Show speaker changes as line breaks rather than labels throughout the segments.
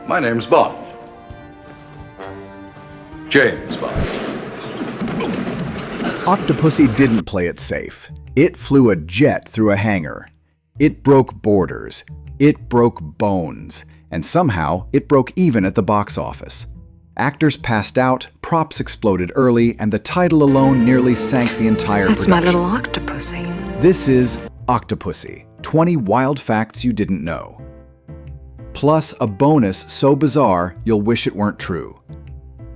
My name's Bond. James Bond.
Octopussy didn't play it safe. It flew a jet through a hangar. It broke borders. It broke bones. And somehow, it broke even at the box office. Actors passed out, props exploded early, and the title alone nearly sank the entire
That's
production.
my little Octopussy.
This is Octopussy, 20 wild facts you didn't know. Plus a bonus so bizarre you'll wish it weren't true.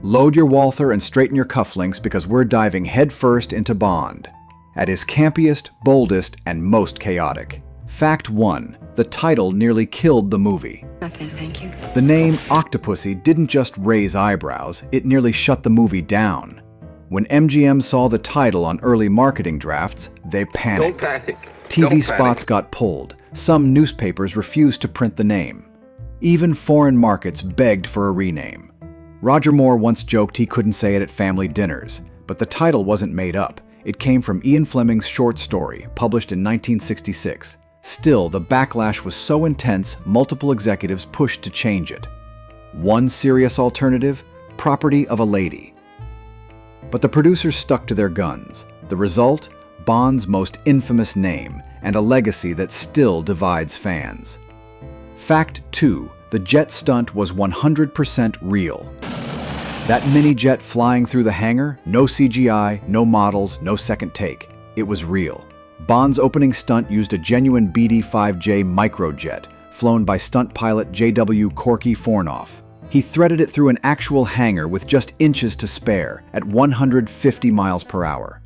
Load your Walther and straighten your cufflinks because we're diving headfirst into Bond. At his campiest, boldest, and most chaotic. Fact 1. The title nearly killed the movie.
Nothing, thank you.
The name Octopussy didn't just raise eyebrows, it nearly shut the movie down. When MGM saw the title on early marketing drafts, they panicked.
Don't panic.
TV
Don't
spots
panic.
got pulled. Some newspapers refused to print the name. Even foreign markets begged for a rename. Roger Moore once joked he couldn't say it at family dinners, but the title wasn't made up. It came from Ian Fleming's short story, published in 1966. Still, the backlash was so intense, multiple executives pushed to change it. One serious alternative: Property of a Lady. But the producers stuck to their guns. The result? Bond's most infamous name, and a legacy that still divides fans. Fact 2. The jet stunt was 100% real. That mini-jet flying through the hangar, no CGI, no models, no second take. It was real. Bond's opening stunt used a genuine BD-5J microjet, flown by stunt pilot J.W. Corky Fornoff. He threaded it through an actual hangar with just inches to spare, at 150 miles per hour.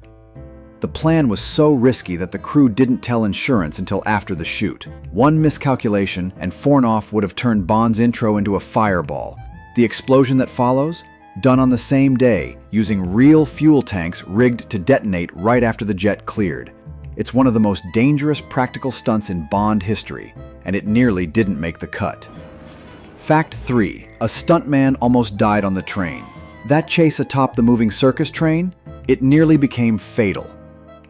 The plan was so risky that the crew didn't tell insurance until after the shoot. One miscalculation, and Fornoff would have turned Bond's intro into a fireball. The explosion that follows? Done on the same day, using real fuel tanks rigged to detonate right after the jet cleared. It's one of the most dangerous practical stunts in Bond history, and it nearly didn't make the cut. Fact 3. A stuntman almost died on the train. That chase atop the moving circus train? It nearly became fatal.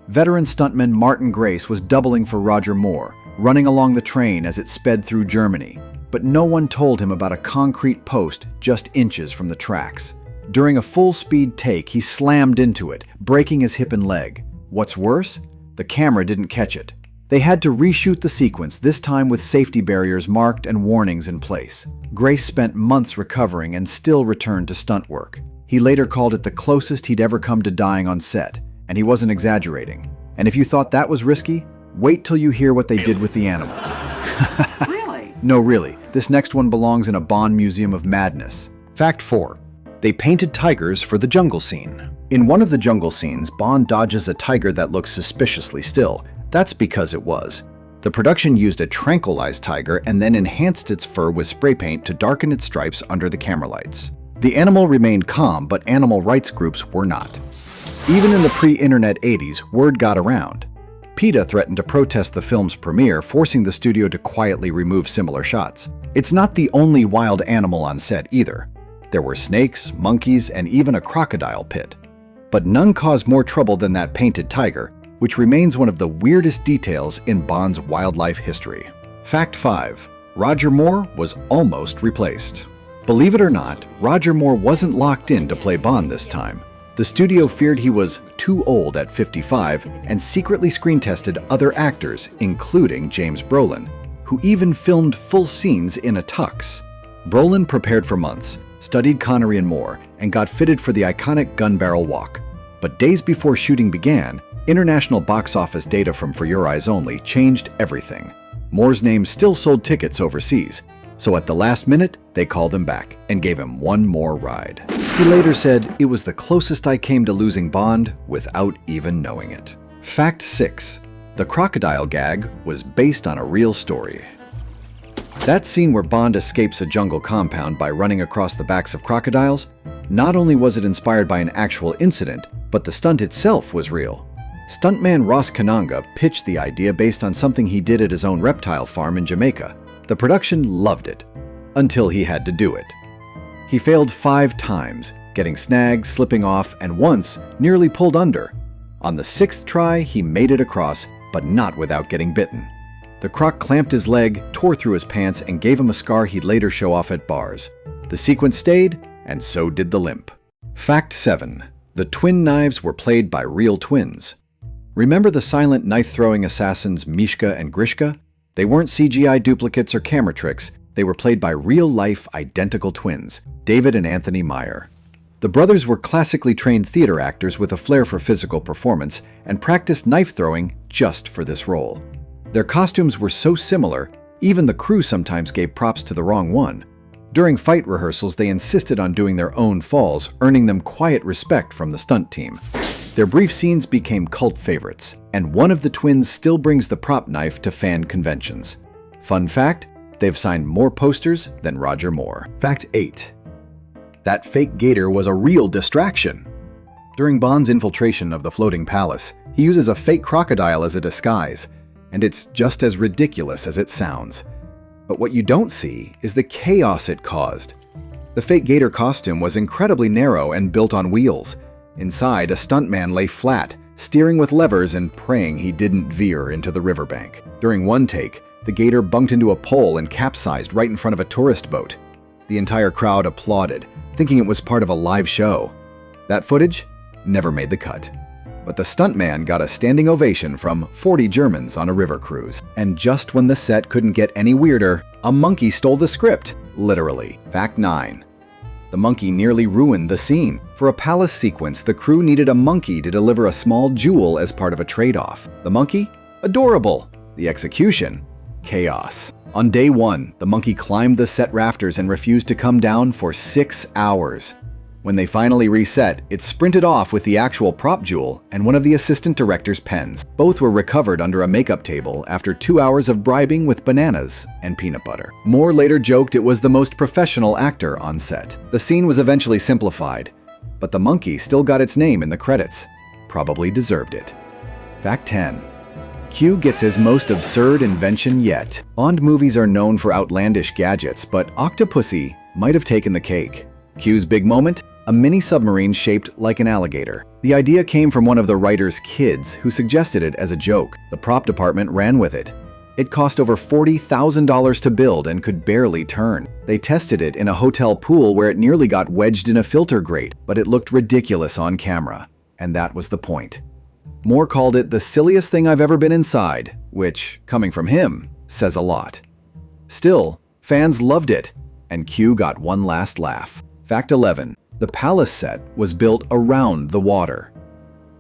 Veteran stuntman Martin Grace was doubling for Roger Moore, running along the train as it sped through Germany, but no one told him about a concrete post just inches from the tracks. During a full-speed take, he slammed into it, breaking his hip and leg. What's worse? The camera didn't catch it. They had to reshoot the sequence, this time with safety barriers marked and warnings in place. Grace spent months recovering and still returned to stunt work. He later called it the closest he'd ever come to dying on set, and he wasn't exaggerating. And if you thought that was risky, wait till you hear what they did with the animals.
Really?
No, really. This next one belongs in a Bond museum of madness.
Fact 4. They painted tigers for the jungle scene. In one of the jungle scenes, Bond dodges a tiger that looks suspiciously still. That's because it was. The production used a tranquilized tiger and then enhanced its fur with spray paint to darken its stripes under the camera lights. The animal remained calm, but animal rights groups were not. Even in the pre-internet 80s, word got around. PETA threatened to protest the film's premiere, forcing the studio to quietly remove similar shots. It's not the only wild animal on set either. There were snakes, monkeys, and even a crocodile pit. But none caused more trouble than that painted tiger, which remains one of the weirdest details in Bond's wildlife history. Fact 5. Roger Moore was almost replaced. Believe it or not, Roger Moore wasn't locked in to play Bond this time. The studio feared he was too old at 55 and secretly screen-tested other actors, including James Brolin, who even filmed full scenes in a tux. Brolin prepared for months, studied Connery and Moore, and got fitted for the iconic gun barrel walk. But days before shooting began, international box office data from For Your Eyes Only changed everything. Moore's name still sold tickets overseas, so at the last minute, they called him back and gave him one more ride. He later said, "It was the closest I came to losing Bond without even knowing it." Fact 6. The crocodile gag was based on a real story. That scene where Bond escapes a jungle compound by running across the backs of crocodiles, not only was it inspired by an actual incident, but the stunt itself was real. Stuntman Ross Kananga pitched the idea based on something he did at his own reptile farm in Jamaica. The production loved it, until he had to do it. He failed 5 times, getting snagged, slipping off, and once nearly pulled under. On the 6th try, he made it across, but not without getting bitten.
The croc clamped his leg, tore through his pants, and gave him a scar he'd later show off at bars. The sequence stayed, and so did the limp. Fact 7. The twin knives were played by real twins. Remember the silent knife-throwing assassins Mishka and Grishka? They weren't CGI duplicates or camera tricks. They were played by real-life, identical twins, David and Anthony Meyer. The brothers were classically trained theater actors with a flair for physical performance and practiced knife-throwing just for this role. Their costumes were so similar, even the crew sometimes gave props to the wrong one. During fight rehearsals, they insisted on doing their own falls, earning them quiet respect from the stunt team. Their brief scenes became cult favorites, and one of the twins still brings the prop knife to fan conventions. Fun fact, they've signed more posters than Roger Moore.
Fact 8. That fake gator was a real distraction. During Bond's infiltration of the floating palace, he uses a fake crocodile as a disguise, and it's just as ridiculous as it sounds. But what you don't see is the chaos it caused. The fake gator costume was incredibly narrow and built on wheels. Inside, a stuntman lay flat, steering with levers and praying he didn't veer into the riverbank. During one take, the gator bumped into a pole and capsized right in front of a tourist boat. The entire crowd applauded, thinking it was part of a live show. That footage never made the cut. But the stuntman got a standing ovation from 40 Germans on a river cruise. And just when the set couldn't get any weirder, a monkey stole the script, literally. Fact 9. The monkey nearly ruined the scene. For a palace sequence, the crew needed a monkey to deliver a small jewel as part of a trade-off. The monkey? Adorable. The execution? Chaos. On day 1, the monkey climbed the set rafters and refused to come down for 6 hours. When they finally reset, it sprinted off with the actual prop jewel and one of the assistant director's pens. Both were recovered under a makeup table after 2 hours of bribing with bananas and peanut butter. Moore later joked it was the most professional actor on set. The scene was eventually simplified, but the monkey still got its name in the credits. Probably deserved it. Fact 10. Q gets his most absurd invention yet. Bond movies are known for outlandish gadgets, but Octopussy might have taken the cake. Q's big moment? A mini submarine shaped like an alligator. The idea came from one of the writer's kids who suggested it as a joke. The prop department ran with it. It cost over $40,000 to build and could barely turn. They tested it in a hotel pool where it nearly got wedged in a filter grate, but it looked ridiculous on camera. And that was the point. Moore called it the silliest thing I've ever been inside, which, coming from him, says a lot. Still, fans loved it, and Q got one last laugh. Fact 11. The palace set was built around the water.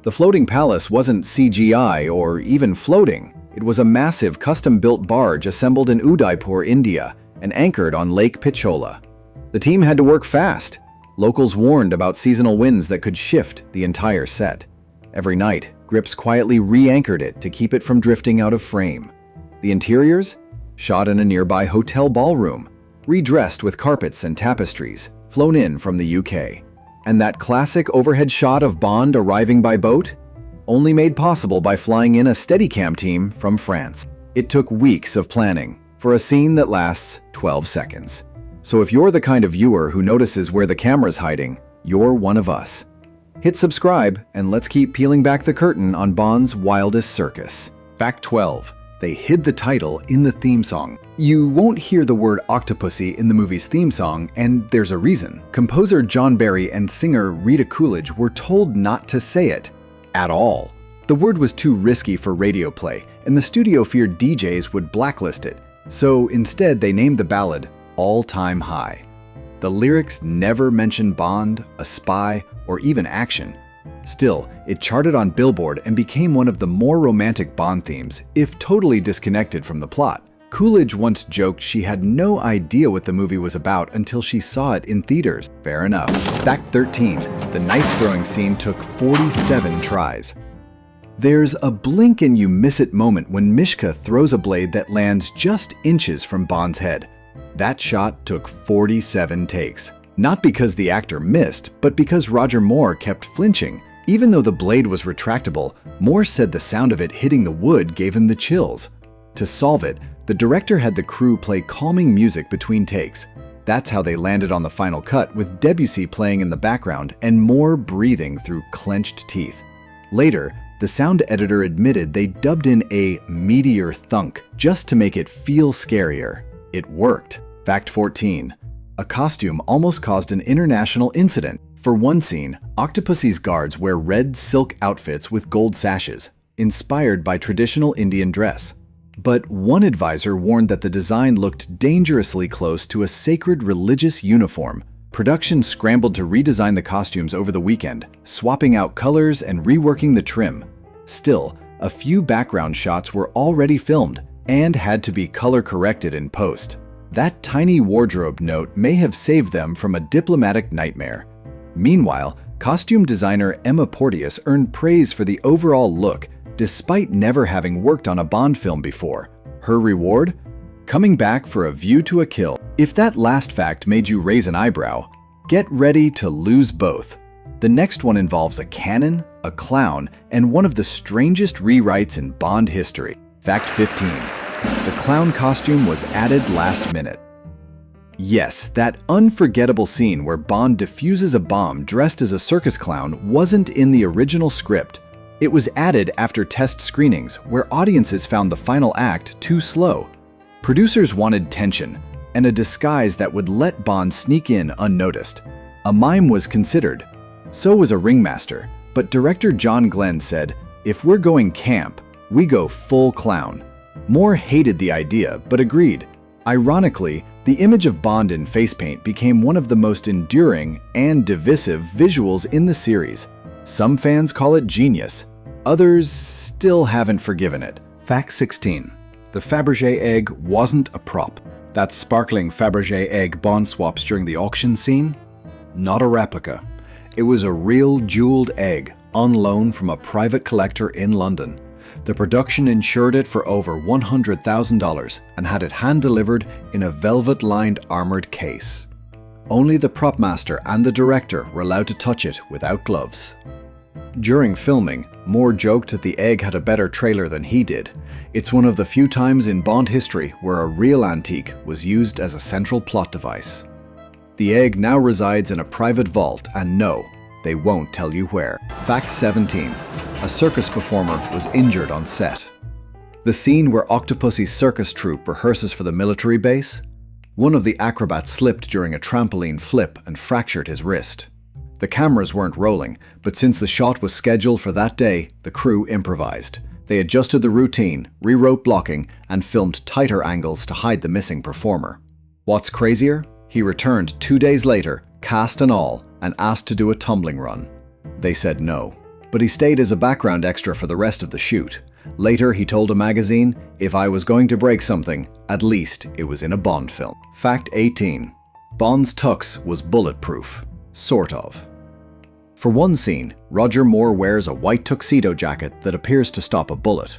The floating palace wasn't CGI or even floating. It was a massive custom-built barge assembled in Udaipur, India, and anchored on Lake Pichola. The team had to work fast. Locals warned about seasonal winds that could shift the entire set. Every night, Grips quietly re-anchored it to keep it from drifting out of frame. The interiors? Shot in a nearby hotel ballroom, redressed with carpets and tapestries, flown in from the UK. And that classic overhead shot of Bond arriving by boat? Only made possible by flying in a Steadicam team from France. It took weeks of planning for a scene that lasts 12 seconds. So if you're the kind of viewer who notices where the camera's hiding, you're one of us. Hit subscribe and let's keep peeling back the curtain on Bond's wildest circus. Fact 12. They hid the title in the theme song. You won't hear the word Octopussy in the movie's theme song, and there's a reason. Composer John Barry and singer Rita Coolidge were told not to say it at all. The word was too risky for radio play, and the studio feared DJs would blacklist it. So instead, they named the ballad All Time High. The lyrics never mention Bond, a spy, or even action. Still, it charted on Billboard and became one of the more romantic Bond themes, if totally disconnected from the plot. Coolidge once joked she had no idea what the movie was about until she saw it in theaters. Fair enough. Fact 13. The knife-throwing scene took 47 tries. There's a blink and you miss it moment when Mishka throws a blade that lands just inches from Bond's head. That shot took 47 takes. Not because the actor missed, but because Roger Moore kept flinching. Even though the blade was retractable, Moore said the sound of it hitting the wood gave him the chills. To solve it, the director had the crew play calming music between takes. That's how they landed on the final cut, with Debussy playing in the background and Moore breathing through clenched teeth. Later,
The sound editor admitted they dubbed in a meteor thunk just to make it feel scarier. It worked. Fact 14. A costume almost caused an international incident. For one scene, Octopussy's guards wear red silk outfits with gold sashes, inspired by traditional Indian dress. But one advisor warned that the design looked dangerously close to a sacred religious uniform. Production scrambled to redesign the costumes over the weekend, swapping out colors and reworking the trim. Still, a few background shots were already filmed and had to be color-corrected in post. That tiny wardrobe note may have saved them from a diplomatic nightmare. Meanwhile, costume designer Emma Porteous earned praise for the overall look, despite never having worked on a Bond film before. Her reward? Coming back for A View to a Kill. If that last fact made you raise an eyebrow, get ready to lose both. The next one involves a cannon, a clown, and one of the strangest rewrites in Bond history. Fact 15. The clown costume was added last minute. Yes, that unforgettable scene where Bond defuses a bomb dressed as a circus clown wasn't in the original script. It was added after test screenings where audiences found the final act too slow. Producers wanted tension and a disguise that would let Bond sneak in unnoticed. A mime was considered. So was a ringmaster, but director John Glenn said, "If we're going camp, we go full clown." Moore hated the idea, but agreed. Ironically, the image of Bond in face paint became one of the most enduring and divisive visuals in the series. Some fans call it genius. Others still haven't forgiven it. Fact 16. The Fabergé egg wasn't a prop. That sparkling Fabergé egg Bond swaps during the auction scene? Not a replica. It was a real jeweled egg on loan from a private collector in London. The production insured it for over $100,000 and had it hand-delivered in a velvet-lined armored case. Only the prop master and the director were allowed to touch it without gloves. During filming, Moore joked that the egg had a better trailer than he did. It's one of the few times in Bond history where a real antique was used as a central plot device. The egg now resides in a private vault, and no, they won't tell you where. Fact 17. A circus performer was injured on set. The scene where Octopussy's circus troupe rehearses for the military base? One of the acrobats slipped during a trampoline flip and fractured his wrist. The cameras weren't rolling, but since the shot was scheduled for that day, the crew improvised. They adjusted the routine, rewrote blocking, and filmed tighter angles to hide the missing performer. What's crazier? He returned 2 days later, cast and all, and asked to do a tumbling run. They said no, but he stayed as a background extra for the rest of the shoot. Later, he told a magazine, "If I was going to break something, at least it was in a Bond film." Fact 18. Bond's tux was bulletproof. Sort of. For one scene, Roger Moore wears a white tuxedo jacket that appears to stop a bullet.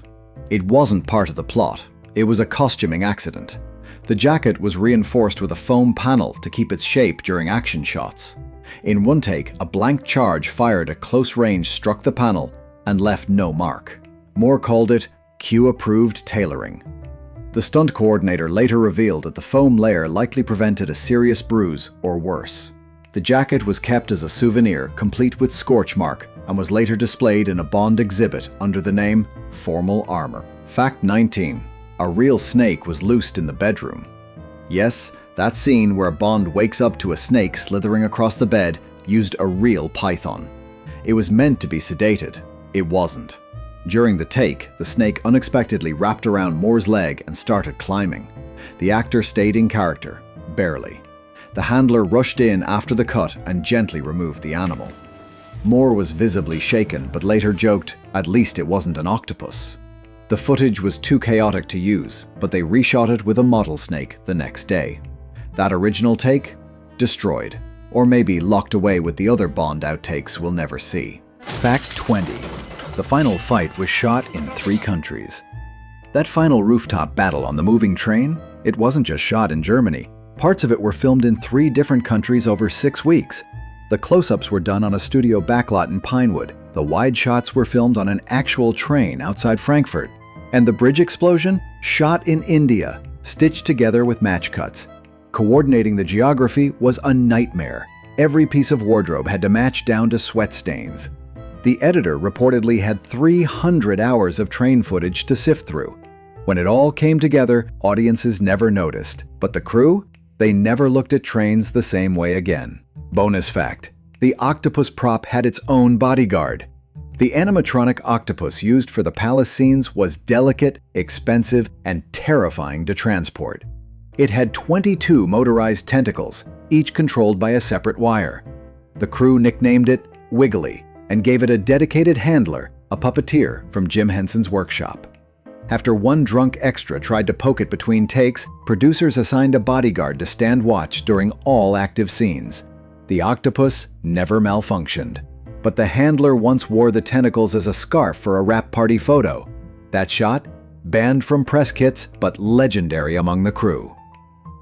It wasn't part of the plot. It was a costuming accident. The jacket was reinforced with a foam panel to keep its shape during action shots. In one take, a blank charge fired at close range struck the panel and left no mark. Moore called it Q-approved tailoring. The stunt coordinator later revealed that the foam layer likely prevented a serious bruise or worse. The jacket was kept as a souvenir, complete with scorch mark, and was later displayed in a Bond exhibit under the name Formal Armor. Fact 19. A real snake was loosed in the bedroom. Yes, that scene where Bond wakes up to a snake slithering across the bed used a real python. It was meant to be sedated. It wasn't. During the take, the snake unexpectedly wrapped around Moore's leg and started climbing. The actor stayed in character, barely. The handler rushed in after the cut and gently removed the animal. Moore was visibly shaken, but later joked, at least it wasn't an octopus. The footage was too chaotic to use, but they reshot it with a model snake the next day. That original take? Destroyed. Or maybe locked away with the other Bond outtakes we'll never see. Fact 20. The final fight was shot in 3 countries. That final rooftop battle on the moving train? It wasn't just shot in Germany. Parts of it were filmed in 3 different countries over 6 weeks. The close-ups were done on a studio backlot in Pinewood. The wide shots were filmed on an actual train outside Frankfurt. And the bridge explosion? Shot in India, stitched together with match cuts. Coordinating the geography was a nightmare. Every piece of wardrobe had to match down to sweat stains. The editor reportedly had 300 hours of train footage to sift through. When it all came together, audiences never noticed. But the crew? They never looked at trains the same way again. Bonus fact: the octopus prop had its own bodyguard. The animatronic octopus used for the palace scenes was delicate, expensive, and terrifying to transport. It had 22 motorized tentacles, each controlled by a separate wire. The crew nicknamed it Wiggly and gave it a dedicated handler, a puppeteer from Jim Henson's workshop. After one drunk extra tried to poke it between takes, producers assigned a bodyguard to stand watch during all active scenes. The octopus never malfunctioned. But the handler once wore the tentacles as a scarf for a wrap party photo. That shot? Banned from press kits, but legendary among the crew.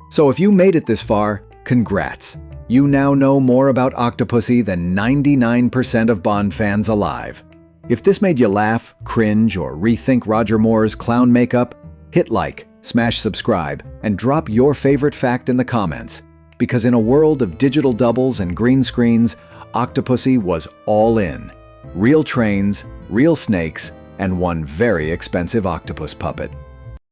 So if you made it this far, congrats. You now know more about Octopussy than 99% of Bond fans alive. If this made you laugh, cringe, or rethink Roger Moore's clown makeup, hit like, smash subscribe, and drop your favorite fact in the comments. Because in a world of digital doubles and green screens, Octopussy was all in. Real trains, real snakes, and one very expensive octopus puppet.